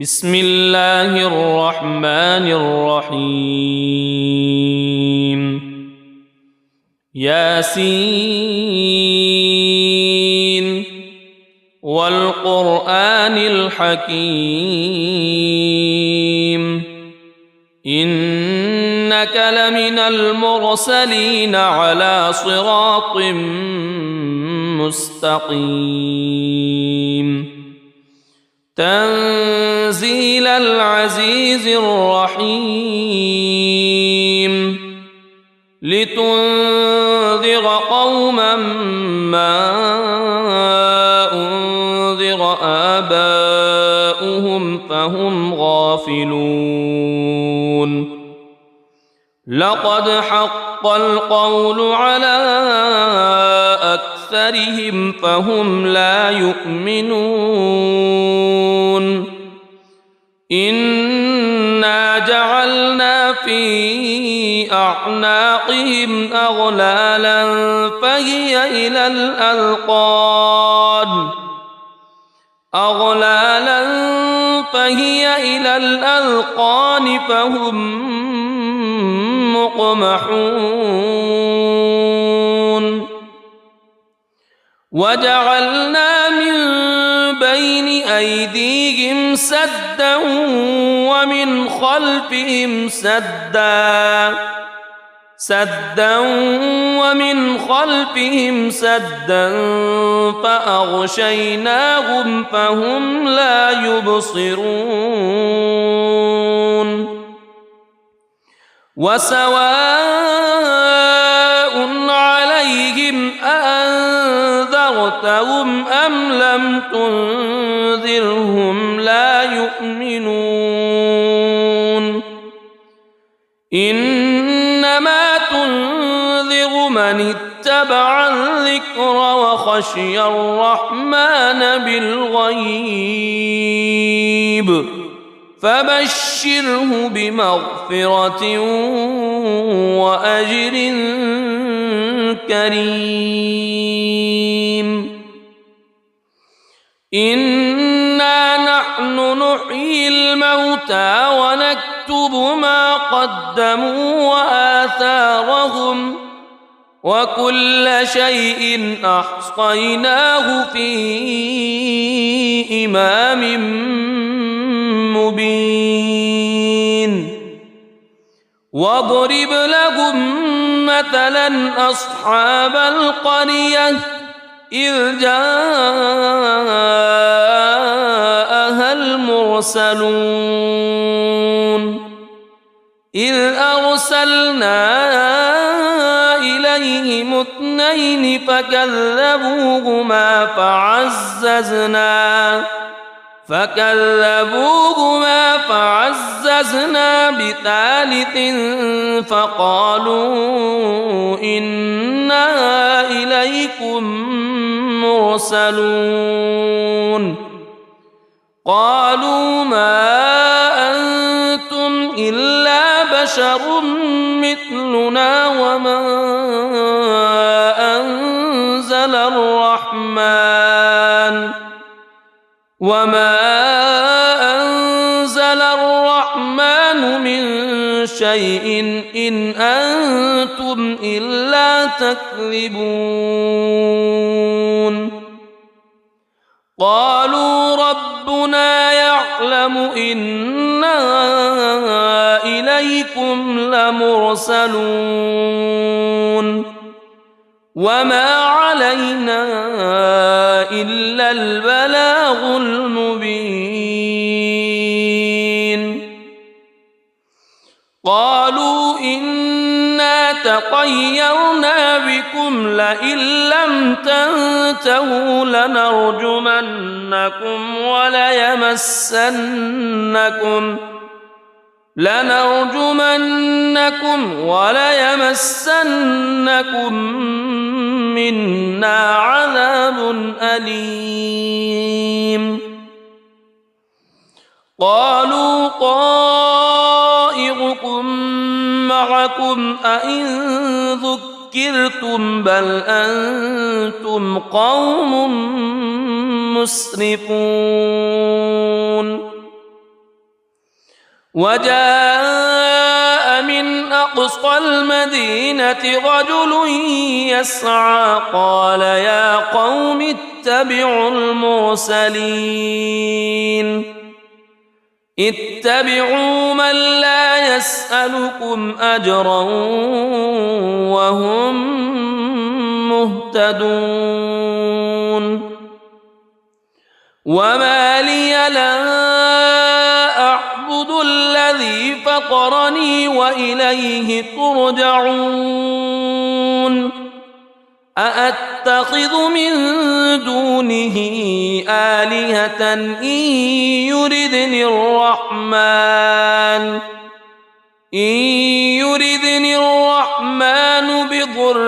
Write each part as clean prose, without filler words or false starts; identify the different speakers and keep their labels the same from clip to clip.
Speaker 1: بسم الله الرحمن الرحيم ياسين والقرآن الحكيم إنك لمن المرسلين على صراط مستقيم تنزيل العزيز الرحيم لتنذر قوما ما أنذر آباؤهم فهم غافلون لقد حق القول على أكثرهم فهم لا يؤمنون إنا جعلنا في أعناقهم أغلالا فهي إلى الأذقان فهم مقمحون وجعلنا من بين أيديهم سدا ومن خلفهم سدا فأغشيناهم فهم لا يبصرون وسواء عليهم أأنذرتهم أم لم تنذرهم لا يؤمنون إنما تنذر من اتبع الذكر وخشي الرحمن بالغيب فبشره بمغفرة وأجر كريم إنا نحن نحيي الموتى ونكتب ما قدموا وآثارهم وكل شيء أحصيناه في إمام مبين واضرب لهم مثلا أصحاب القرية إذ جاءها المرسلون إذ أرسلنا إليهم اثنين فكذبوهما فعززنا بثالث فقالوا إنا إليكم مرسلون قالوا ما أنتم إلا بشر مثلنا وما أنزل الرحمن من شيء إن أنتم إلا تكذبون قالوا ربنا يعلم إنا إليكم لمرسلون وما علينا إلا البلاغ المبين قالوا إنا تطيرنا بكم لئن لم تنتهوا لنرجمنكم وليمسنكم منا عذاب أليم قالوا طائركم معكم أئن ذكرتم بل أنتم قوم مسرفون وجاء من أقصى المدينة رجل يسعى قال يا قوم اتبعوا المرسلين اتبعوا من لا يسألكم أجرا وهم مهتدون وما لي لا أعبد الذي فطرني وإليه ترجعون أأتخذ من دونه آلهة إن يردني الرحمن بضر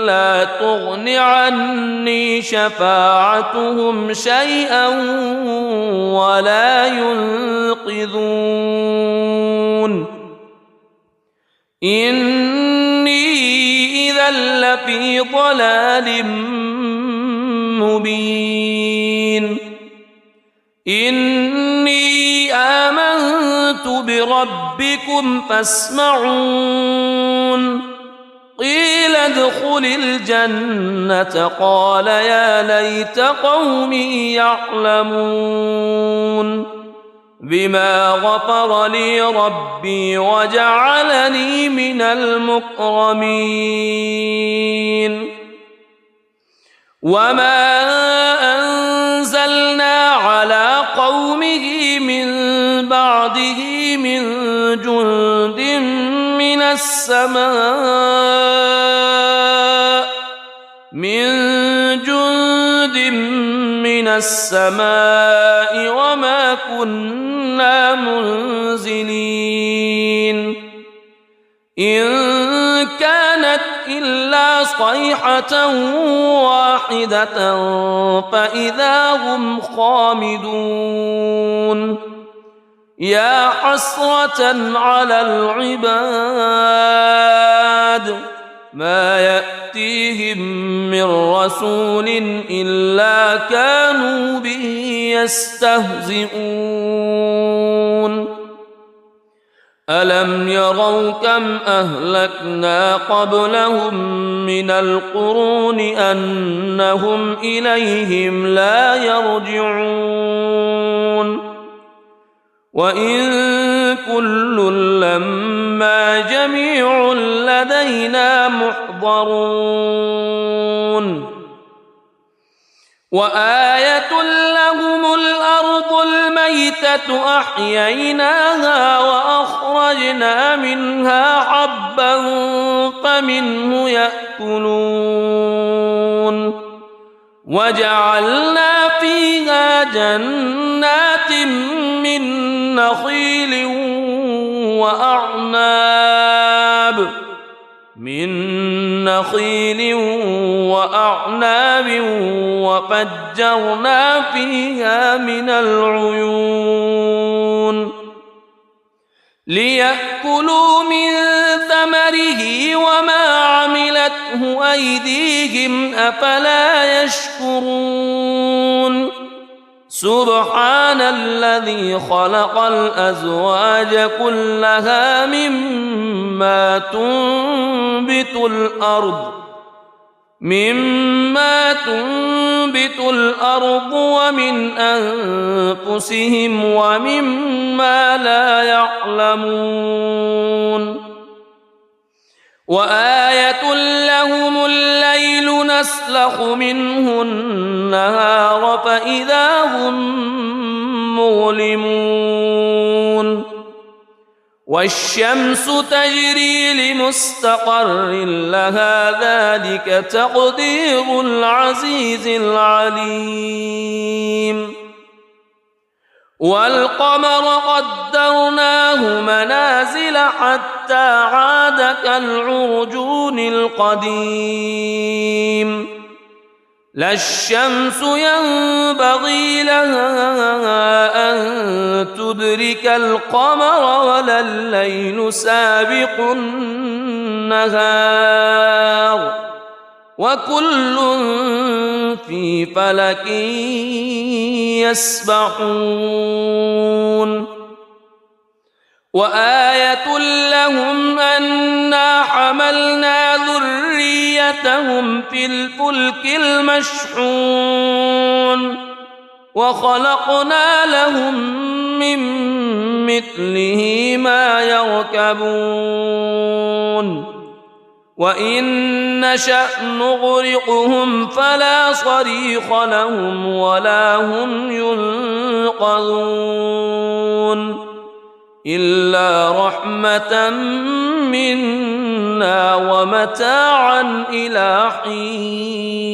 Speaker 1: لا تغن عني شفاعتهم شيئا ولا ينقذون إني إذا لفي ضلال مبين إني آمنت بربكم فاسمعون قيل ادخل الجنة قال يا ليت قومي يعلمون بما غفر لي ربي وجعلني من المكرمين وما أنزلنا على قومه من بعده من جند من السماء وما كنا منزلين إن كانت إلا صيحة واحدة فإذا هم خامدون يا حسرة على العباد ما يأتيهم من رسول إلا كانوا به يستهزئون ألم يروا كم أهلكنا قبلهم من القرون أنهم إليهم لا يرجعون وإن كل لما جميع لدينا محضرون وآية لهم الأرض الميتة أحييناها وأخرجنا منها حبا فمنه يأكلون وجعلنا فيها جنات من نخيل وأعناب وفجرنا فيها من العيون ليأكلوا من ثمره وما عملته أيديهم أفلا يشكرون سبحان الذي خلق الأزواج كلها مما تنبت الأرض ومن أنفسهم ومما لا يعلمون وآية لهم الليل نسلخ منه النهار فإذا هم مظلمون والشمس تجري لمستقر لها ذلك تقدير العزيز العليم والقمر قدرناه منازل حتى عاد كالعرجون القديم لا الشمس ينبغي لها أن تدرك القمر ولا الليل سابق النهار وكل في فلك يسبحون وآية لهم أنا حملنا ذريتهم في الفلك المشحون وخلقنا لهم من مثله ما يركبون وإن نشأ نغرقهم فلا صريخ لهم ولا هم ينقذون إلا رحمة منا ومتاعا إلى حين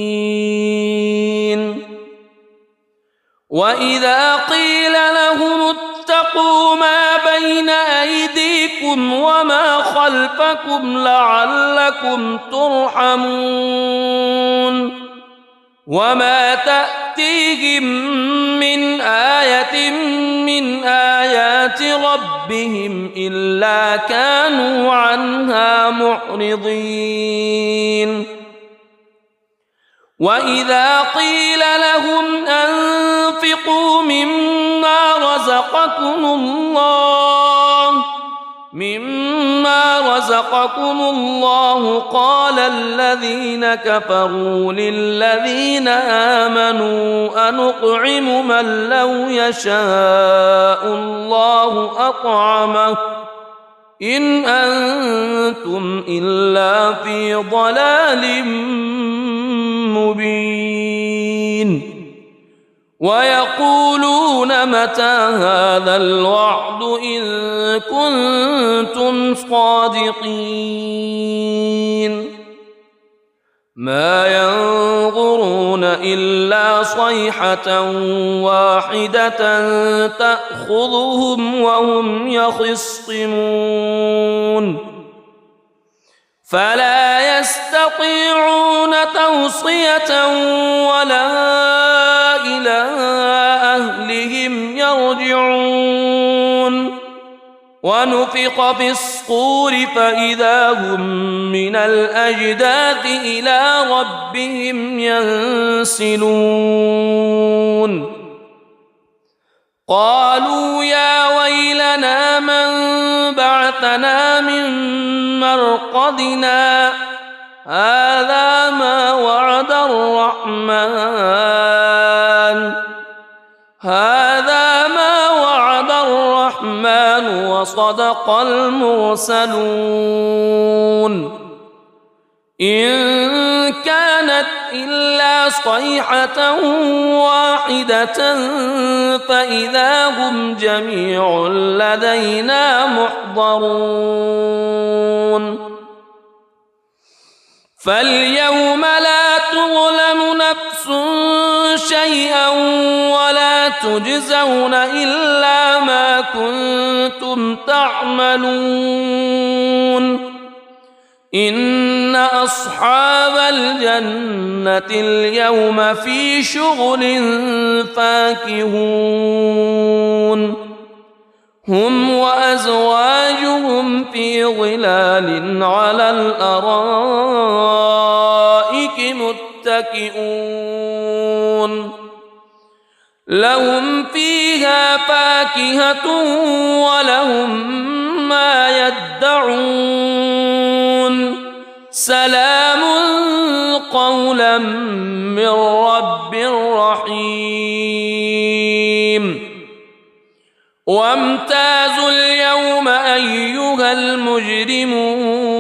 Speaker 1: وإذا قيل لهم اتقوا ما بين أيديكم وما خلفكم لعلكم ترحمون وما تأتيهم من آية من آيات ربهم إلا كانوا عنها معرضين وإذا قيل لهم أنفقوا مما رزقكم الله قال الذين كفروا للذين آمنوا أنطعم من لو يشاء الله أطعمه إن أنتم إلا في ضلال مبين ويقولون متى هذا الوعد إن كنتم صادقين ما ينظرون إلا صيحة واحدة تأخذهم وهم يخصمون فلا يستطيعون توصية ولا إلى أهلهم يرجعون ونفخ في الصور فإذا هم من الأجداث إلى ربهم ينسلون قالوا يا ويلنا من بعثنا من مرقدنا هذا ما وعد الرحمن وصدق المرسلون إن كانت إلا صيحة واحدة فإذا هم جميع لدينا محضرون فاليوم لا تظلم نفس شيئا ولا تجزون إلا ما كنتم تعملون إن أصحاب الجنة اليوم في شغل فاكهون هم وأزواجهم في ظلال على الأرائك متكئون لهم فيها فاكهة ولهم ما يدعون سلام قولا من رب رحيم وامتازوا اليوم أيها المجرمون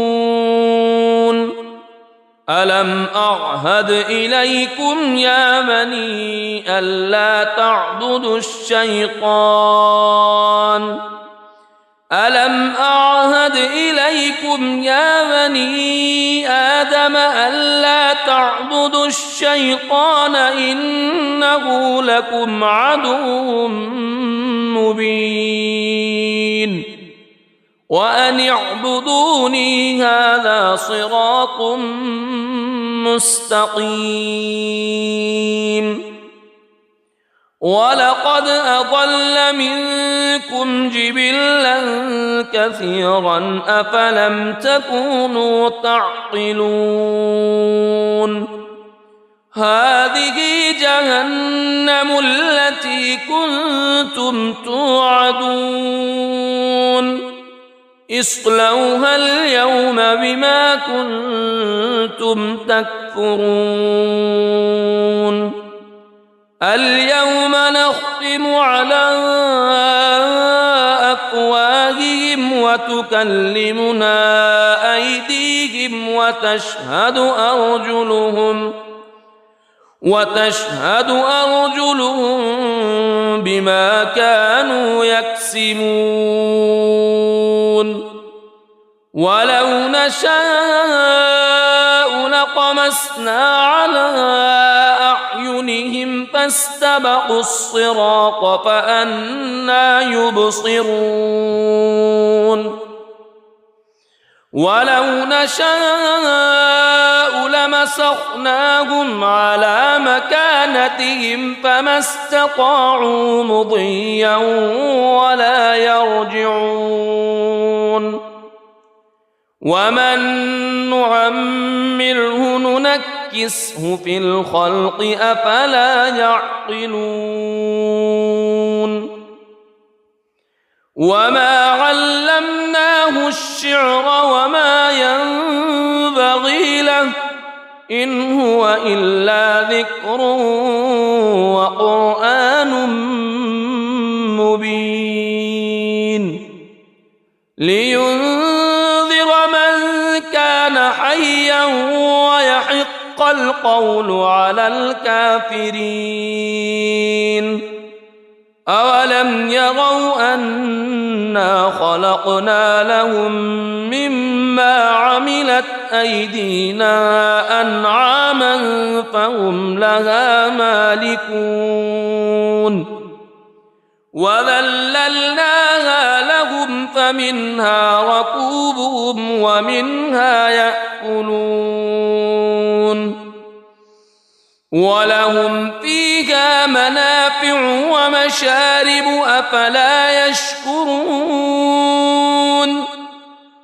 Speaker 1: ألم أعهد إليكم يا بني ألا تعبدوا الشيطان ألم أعهد إليكم يا بني آدم ألا تعبدوا الشيطان إنه لكم عدو مبين وأن اعبدوني هذا صراط مستقيم ولقد أضل منكم جبلا كثيرا أفلم تكونوا تعقلون هذه جهنم التي كنتم توعدون اصلوها اليوم بما كنتم تكفرون اليوم نختم على أفواههم وتكلمنا أيديهم وتشهد أرجلهم بما كانوا يكسبون ولو نشاء لطمسنا على أعينهم فاستبقوا الصراط فأنى يبصرون ولو نشاء لمسخناهم على مكانتهم فما استطاعوا مضيا ولا يرجعون ومن نعمره ننكسه في الخلق أفلا يعقلون وما علمناه الشعر وما ينبغي له إن هو إلا ذكر وقرآن مبين لينذر من كان حيا ويحق القول على الكافرين أولم يروا أنا خلقنا لهم مما عملت أيدينا أنعاما فهم لها مالكون وذللناها لهم فمنها ركوبهم ومنها يأكلون ولهم فيها منافع ومشارب أفلا يشكرون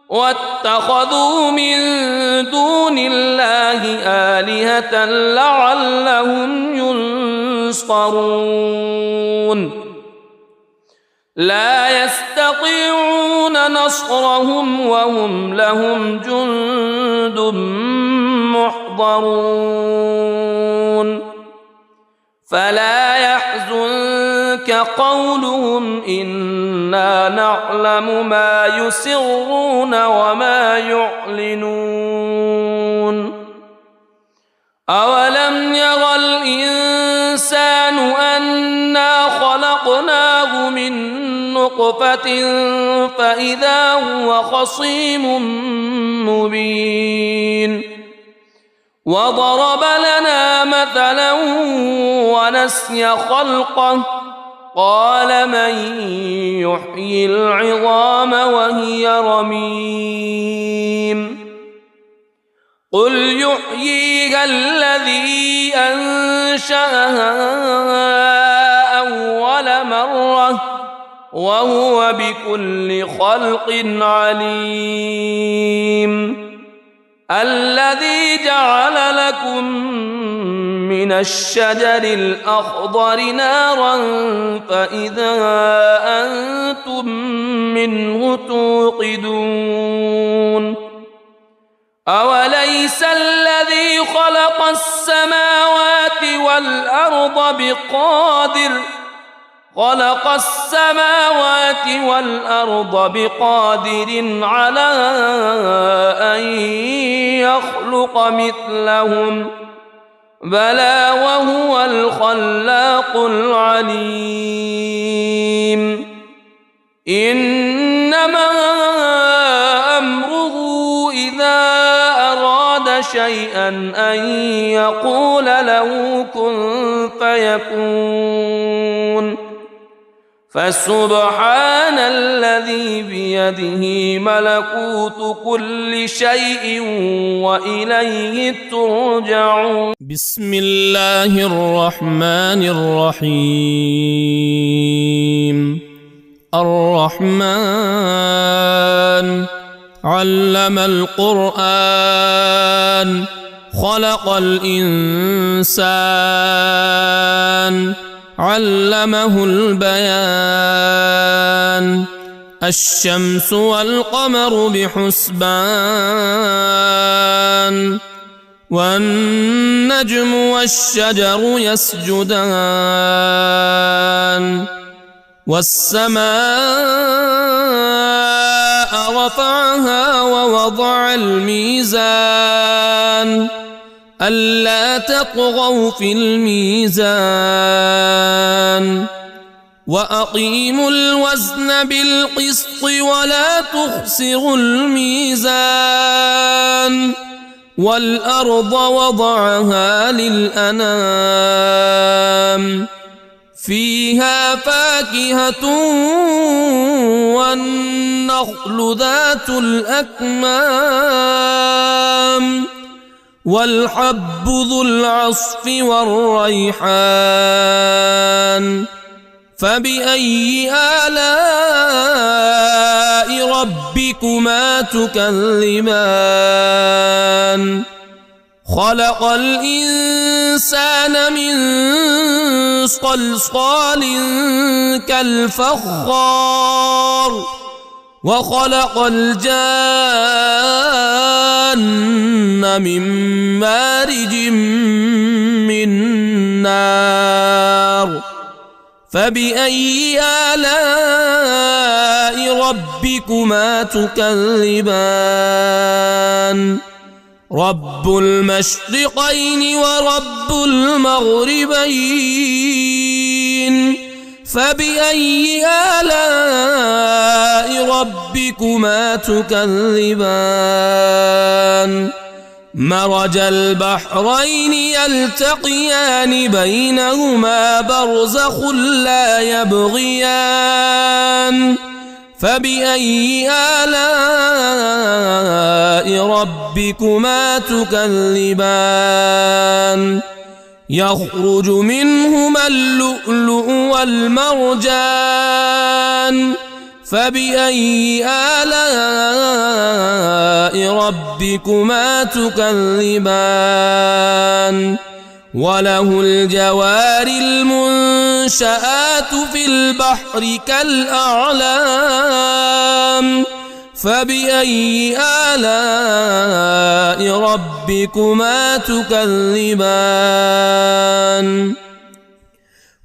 Speaker 1: واتخذوا من دون الله آلهة لعلهم ينصرون لا يستطيعون نصرهم وهم لهم جند محضرون فلا يحزنك قولهم إنا نعلم ما يسرون وما يعلنون أولم ير الإنسان أنا خلقناه من نطفة فإذا هو خصيم مبين وضرب لنا مثلا ونسي خلقه قال من يحيي العظام وهي رميم قل يحييها الذي أنشأها أول مرة وهو بكل خلق عليم الذي جعل لكم من الشجر الأخضر نارا فإذا أنتم منه توقدون أوليس الذي خلق السماوات والأرض بقادر على أن يخلق مثلهم بلى وهو الخلاق العليم إنما أمره إذا أراد شيئا أن يقول له كن فيكون فسبحان الذي بيده ملكوت كل شيء وإليه ترجعون
Speaker 2: بسم الله الرحمن الرحيم الرحمن علم القرآن خلق الإنسان علمه البيان الشمس والقمر بحسبان والنجم والشجر يسجدان والسماء رفعها ووضع الميزان ألا تطغوا في الميزان وأقيموا الوزن بالقسط ولا تخسروا الميزان والأرض وضعها للأنام فيها فاكهة والنخل ذات الأكمام والحب ذو العصف والريحان فبأي آلاء ربكما تكذبان خلق الإنسان من صلصال كالفخار وخلق الجان من مارج من نار فبأي آلاء ربكما تكذبان رب المشرقين ورب المغربين فبأي آلاء ربكما تكذبان مرج البحرين يلتقيان بينهما برزخ لا يبغيان فبأي آلاء ربكما تكذبان يخرج منهما اللؤلؤ والمرجان فبأي آلاء ربكما تكذبان وله الجوار المنشآت في البحر كالأعلام فبأي آلاء ربكما تكذبان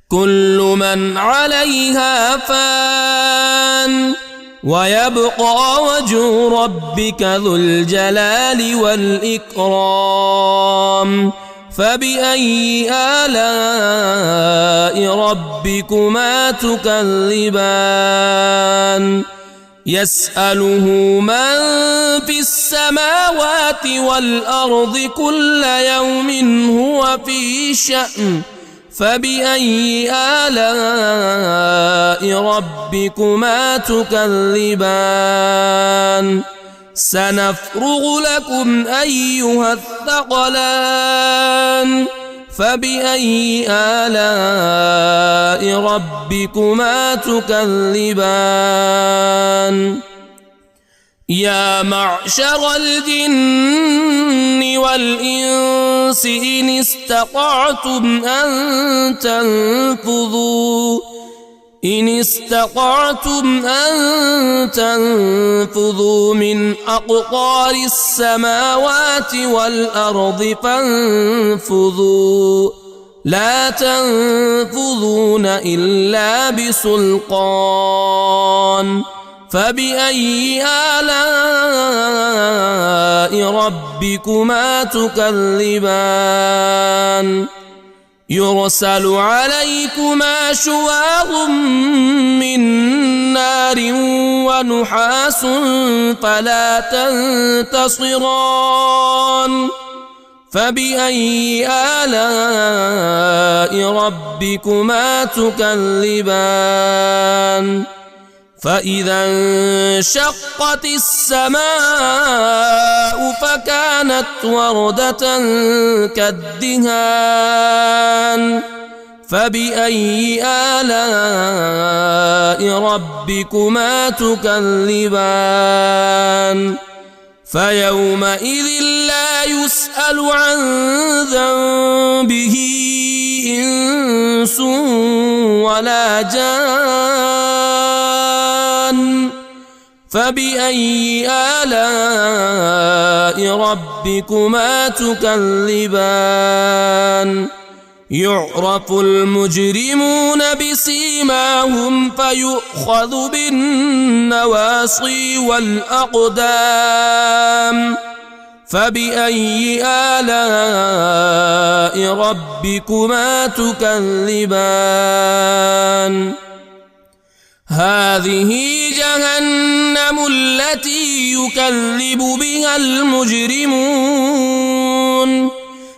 Speaker 2: كل من عليها فان ويبقى وجه ربك ذو الجلال والإكرام فبأي آلاء ربكما تكذبان يسأله من في السماوات والأرض كل يوم هو في شأن فبأي آلاء ربكما تكذبان سنفرغ لكم أيها الثقلان فبأي آلاء ربكما تكذبان يا معشر الجن والإنس إن استطعتم أن تنفذوا من أقطار السماوات والأرض فانفذوا لا تنفذون إلا بسلطان فبأي آلاء ربكما تكذبان يرسل عليكما شواظ من نار ونحاس فلا تنتصران فبأي آلاء ربكما تكذبان فإذا انشقت السماء فكانت وردة كالدهان فبأي آلاء ربكما تكذبان فيومئذ لا يسأل عن ذنبه إنس ولا جان فبأي آلاء ربكما تكذبان يعرف المجرمون بسيماهم فيؤخذ بالنواصي والأقدام فبأي آلاء ربكما تكذبان هذه جهنم التي يكذب بها المجرمون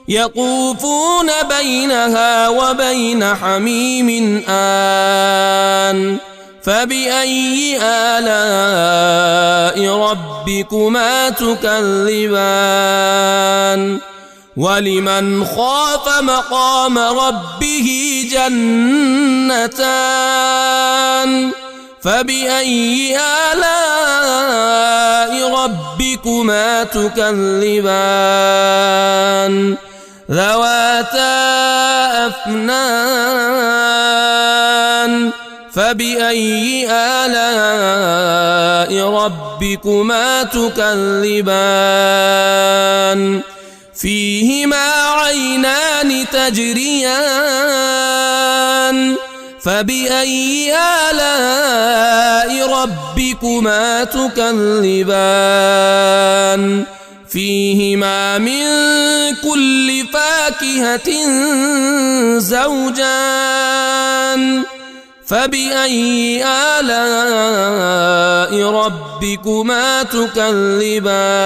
Speaker 2: يطوفون بينها وبين حميم آن فبأي آلاء ربكما تكذبان ولمن خاف مقام ربه جنتان فبأي آلاء ربكما تكذبان ذواتا أفنان فبأي آلاء ربكما تكذبان فيهما عينان تجريان فبأي آلاء ربكما تكذبان فيهما من كل فاكهة زوجان فبأي آلاء ربكما تكذبان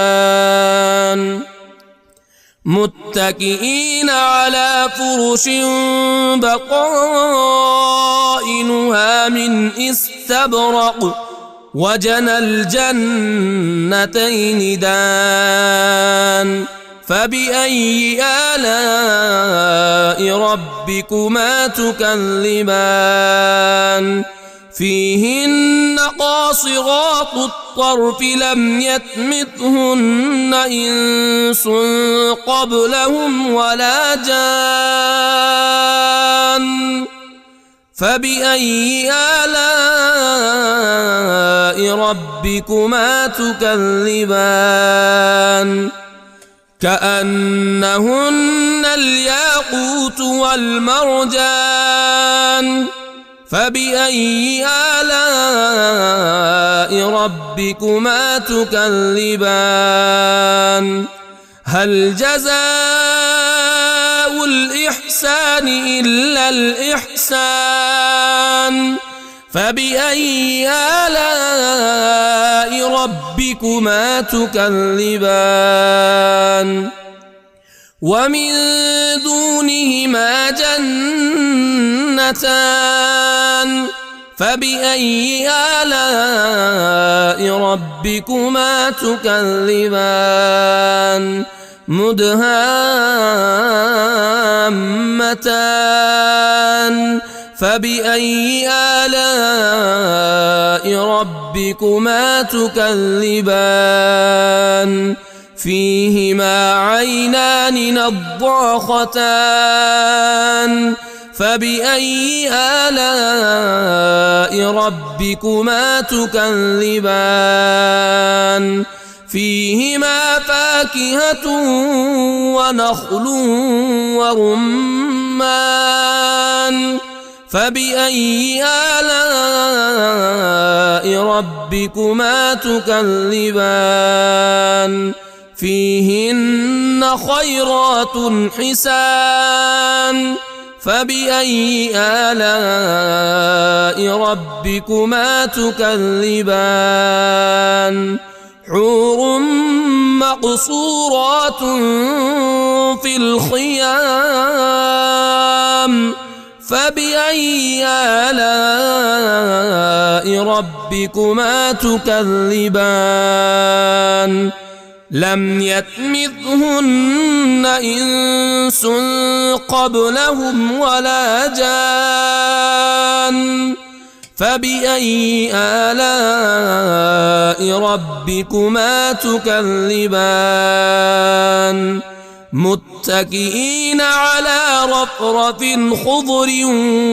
Speaker 2: متكئين على فرش بطائنها من استبرق وجنى الجنتين دان فبأي آلاء ربكما تكذبان فيهن قاصرات الطرف لم يطمثهن إنس قبلهم ولا جان فبأي آلاء ربكما تكذبان كأنهن الياقوت والمرجان فبأي آلاء ربكما تكذبان هل جزاء الإحسان إلا الإحسان فبأي آلاء ربكما تكذبان ومن دونهما جنتان فبأي آلاء ربكما تكذبان مدهامتان فبأي آلاء ربكما تكذبان فيهما عينان نضاختان فبأي آلاء ربكما تكذبان فيهما فاكهة ونخل ورمان فبأي آلاء ربكما تكذبان فيهن خيرات حسان فبأي آلاء ربكما تكذبان حور مقصورات في الخيام فبأي آلاء ربكما تكذبان لم يطمثهن إنس قبلهم ولا جان فبأي آلاء ربكما تكذبان متكئين على رفرف خضر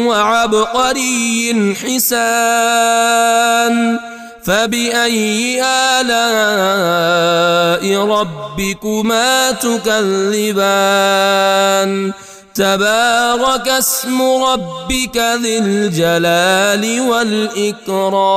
Speaker 2: وعبقري حسان فبأي آلاء ربكما تكذبان تبارك اسم ربك ذي الجلال والإكرام